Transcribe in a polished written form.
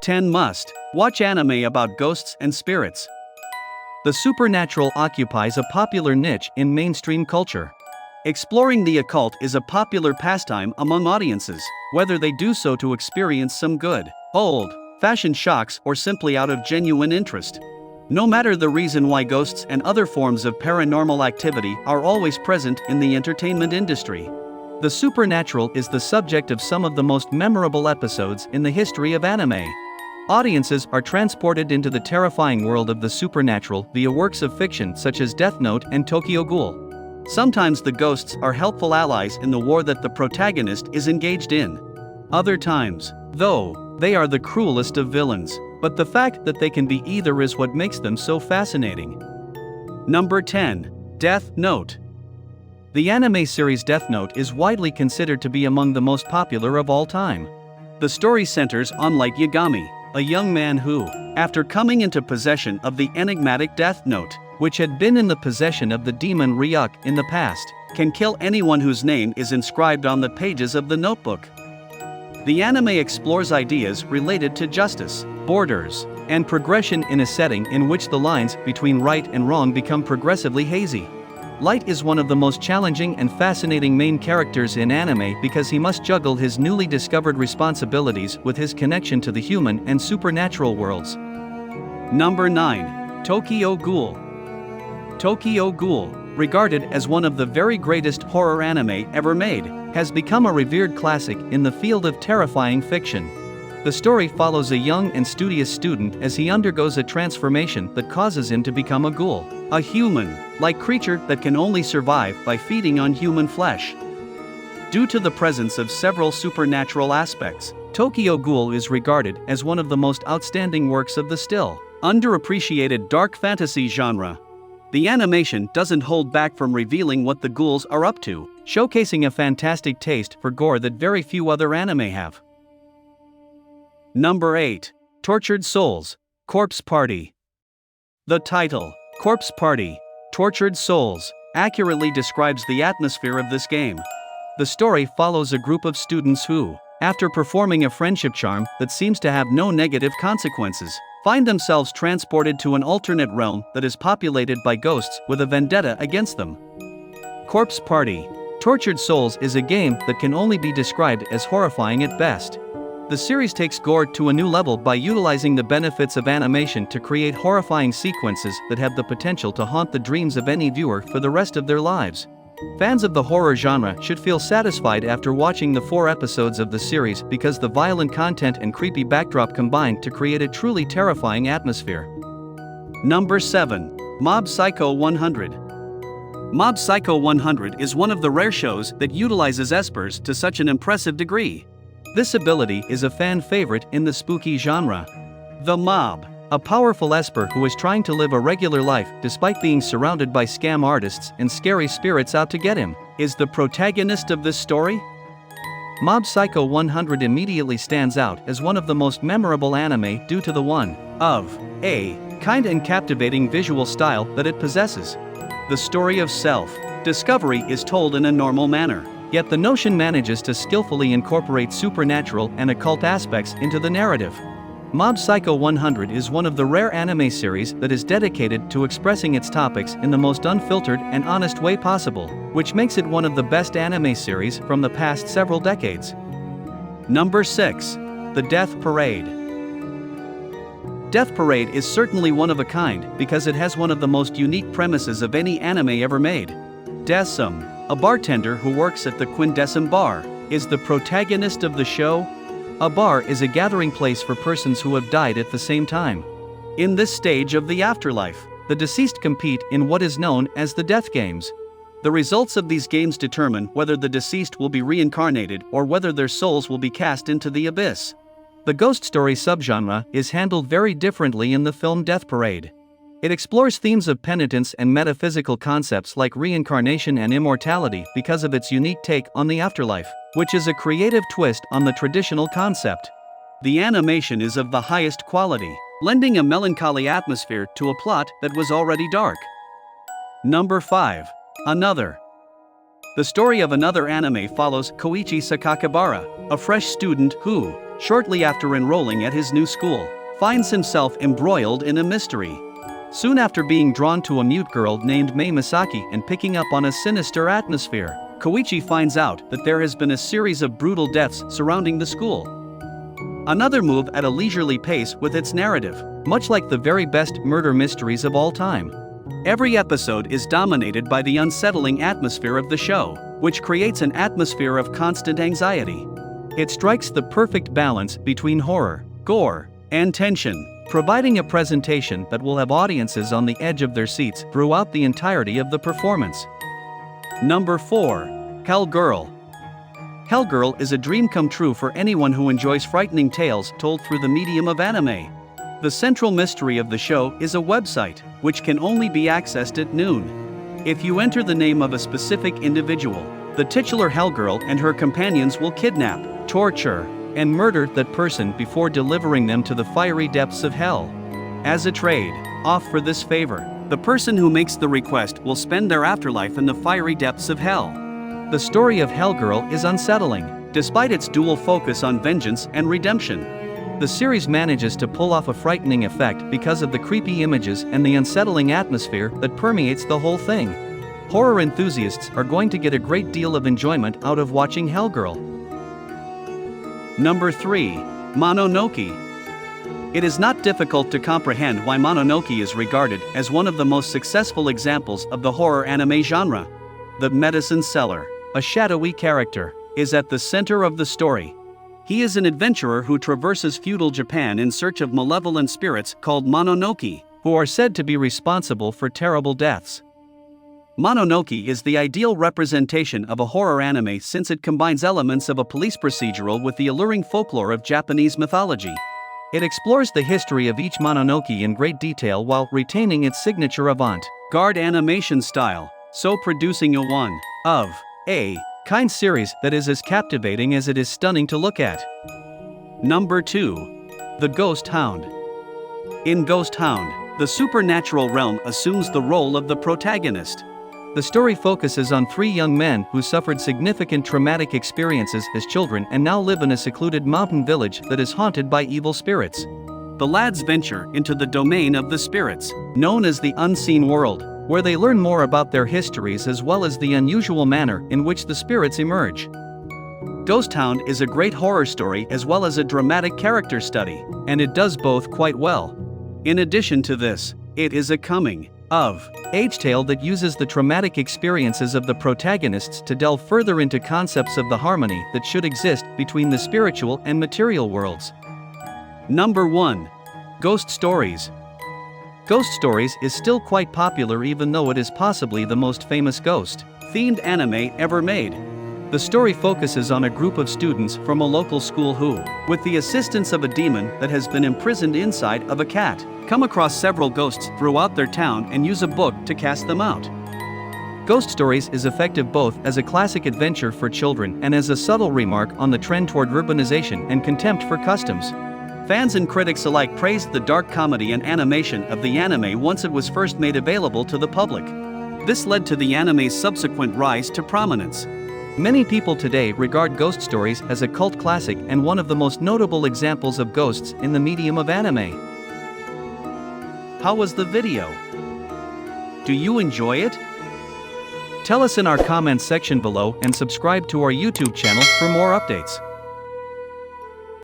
10 Must-watch anime about ghosts and spirits. The supernatural occupies a popular niche in mainstream culture. Exploring the occult is a popular pastime among audiences, whether they do so to experience some good, old-fashioned shocks or simply out of genuine interest. No matter the reason why ghosts and other forms of paranormal activity are always present in the entertainment industry. The supernatural is the subject of some of the most memorable episodes in the history of anime. Audiences are transported into the terrifying world of the supernatural via works of fiction such as Death Note and Tokyo Ghoul. Sometimes the ghosts are helpful allies in the war that the protagonist is engaged in. Other times, though, they are the cruelest of villains, but the fact that they can be either is what makes them so fascinating. Number 10. Death Note. The anime series Death Note is widely considered to be among the most popular of all time. The story centers on Light Yagami, a young man who, after coming into possession of the enigmatic Death Note, which had been in the possession of the demon Ryuk in the past, can kill anyone whose name is inscribed on the pages of the notebook. The anime explores ideas related to justice, borders, and progression in a setting in which the lines between right and wrong become progressively hazy. Light is one of the most challenging and fascinating main characters in anime because he must juggle his newly discovered responsibilities with his connection to the human and supernatural worlds. Number 9. Tokyo Ghoul. Tokyo Ghoul, regarded as one of the very greatest horror anime ever made, has become a revered classic in the field of terrifying fiction. The story follows a young and studious student as he undergoes a transformation that causes him to become a ghoul, a human-like creature that can only survive by feeding on human flesh. Due to the presence of several supernatural aspects, Tokyo Ghoul is regarded as one of the most outstanding works of the still underappreciated dark fantasy genre. The animation doesn't hold back from revealing what the ghouls are up to, showcasing a fantastic taste for gore that very few other anime have. Number 8. Tortured Souls, Corpse Party. The title, Corpse Party, Tortured Souls, accurately describes the atmosphere of this game. The story follows a group of students who, after performing a friendship charm that seems to have no negative consequences, find themselves transported to an alternate realm that is populated by ghosts with a vendetta against them. Corpse Party, Tortured Souls is a game that can only be described as horrifying at best. The series takes gore to a new level by utilizing the benefits of animation to create horrifying sequences that have the potential to haunt the dreams of any viewer for the rest of their lives. Fans of the horror genre should feel satisfied after watching the 4 episodes of the series because the violent content and creepy backdrop combine to create a truly terrifying atmosphere. Number 7. Mob Psycho 100. Mob Psycho 100 is one of the rare shows that utilizes espers to such an impressive degree. This ability is a fan favorite in the spooky genre. The Mob, a powerful esper who is trying to live a regular life despite being surrounded by scam artists and scary spirits out to get him, is the protagonist of this story. Mob Psycho 100 immediately stands out as one of the most memorable anime due to the one-of-a-kind and captivating visual style that it possesses. The story of self-discovery is told in a normal manner, yet the notion manages to skillfully incorporate supernatural and occult aspects into the narrative. Mob Psycho 100 is one of the rare anime series that is dedicated to expressing its topics in the most unfiltered and honest way possible, which makes it one of the best anime series from the past several decades. Number 6. The Death Parade. Death Parade is certainly one of a kind because it has one of the most unique premises of any anime ever made. Decim, a bartender who works at the Quindecim Bar, is the protagonist of the show. A bar is a gathering place for persons who have died at the same time. In this stage of the afterlife, the deceased compete in what is known as the Death Games. The results of these games determine whether the deceased will be reincarnated or whether their souls will be cast into the abyss. The ghost story subgenre is handled very differently in the film Death Parade. It explores themes of penitence and metaphysical concepts like reincarnation and immortality because of its unique take on the afterlife, which is a creative twist on the traditional concept. The animation is of the highest quality, lending a melancholy atmosphere to a plot that was already dark. Number 5. Another. The story of Another anime follows Koichi Sakakibara, a fresh student who, shortly after enrolling at his new school, finds himself embroiled in a mystery. Soon after being drawn to a mute girl named Mei Misaki and picking up on a sinister atmosphere, Koichi finds out that there has been a series of brutal deaths surrounding the school. Another move at a leisurely pace with its narrative, much like the very best murder mysteries of all time. Every episode is dominated by the unsettling atmosphere of the show, which creates an atmosphere of constant anxiety. It strikes the perfect balance between horror, gore, and tension, providing a presentation that will have audiences on the edge of their seats throughout the entirety of the performance. Number 4. Hell Girl. Hell Girl is a dream come true for anyone who enjoys frightening tales told through the medium of anime. The central mystery of the show is a website, which can only be accessed at noon. If you enter the name of a specific individual, the titular Hell Girl and her companions will kidnap, torture, and murder that person before delivering them to the fiery depths of hell. As a trade-off for this favor, the person who makes the request will spend their afterlife in the fiery depths of hell. The story of Hell Girl is unsettling, despite its dual focus on vengeance and redemption. The series manages to pull off a frightening effect because of the creepy images and the unsettling atmosphere that permeates the whole thing. Horror enthusiasts are going to get a great deal of enjoyment out of watching Hell Girl. Number 3. Mononoke. It is not difficult to comprehend why Mononoke is regarded as one of the most successful examples of the horror anime genre. The medicine seller, a shadowy character, is at the center of the story. He is an adventurer who traverses feudal Japan in search of malevolent spirits called Mononoke, who are said to be responsible for terrible deaths. Mononoke is the ideal representation of a horror anime since it combines elements of a police procedural with the alluring folklore of Japanese mythology. It explores the history of each Mononoke in great detail while retaining its signature avant-garde animation style, so producing a one-of-a-kind series that is as captivating as it is stunning to look at. Number 2. The Ghost Hound. In Ghost Hound, the supernatural realm assumes the role of the protagonist. The story focuses on 3 young men who suffered significant traumatic experiences as children and now live in a secluded mountain village that is haunted by evil spirits. The lads venture into the domain of the spirits, known as the Unseen World, where they learn more about their histories as well as the unusual manner in which the spirits emerge. Ghost Hound is a great horror story as well as a dramatic character study, and it does both quite well. In addition to this, it is a coming-of-age tale that uses the traumatic experiences of the protagonists to delve further into concepts of the harmony that should exist between the spiritual and material worlds. Number 1. Ghost Stories. Ghost Stories is still quite popular even though it is possibly the most famous ghost-themed anime ever made. The story focuses on a group of students from a local school who, with the assistance of a demon that has been imprisoned inside of a cat, come across several ghosts throughout their town and use a book to cast them out. Ghost Stories is effective both as a classic adventure for children and as a subtle remark on the trend toward urbanization and contempt for customs. Fans and critics alike praised the dark comedy and animation of the anime once it was first made available to the public. This led to the anime's subsequent rise to prominence. Many people today regard Ghost Stories as a cult classic and one of the most notable examples of ghosts in the medium of anime. How was the video? Do you enjoy it? Tell us in our comments section below and subscribe to our YouTube channel for more updates.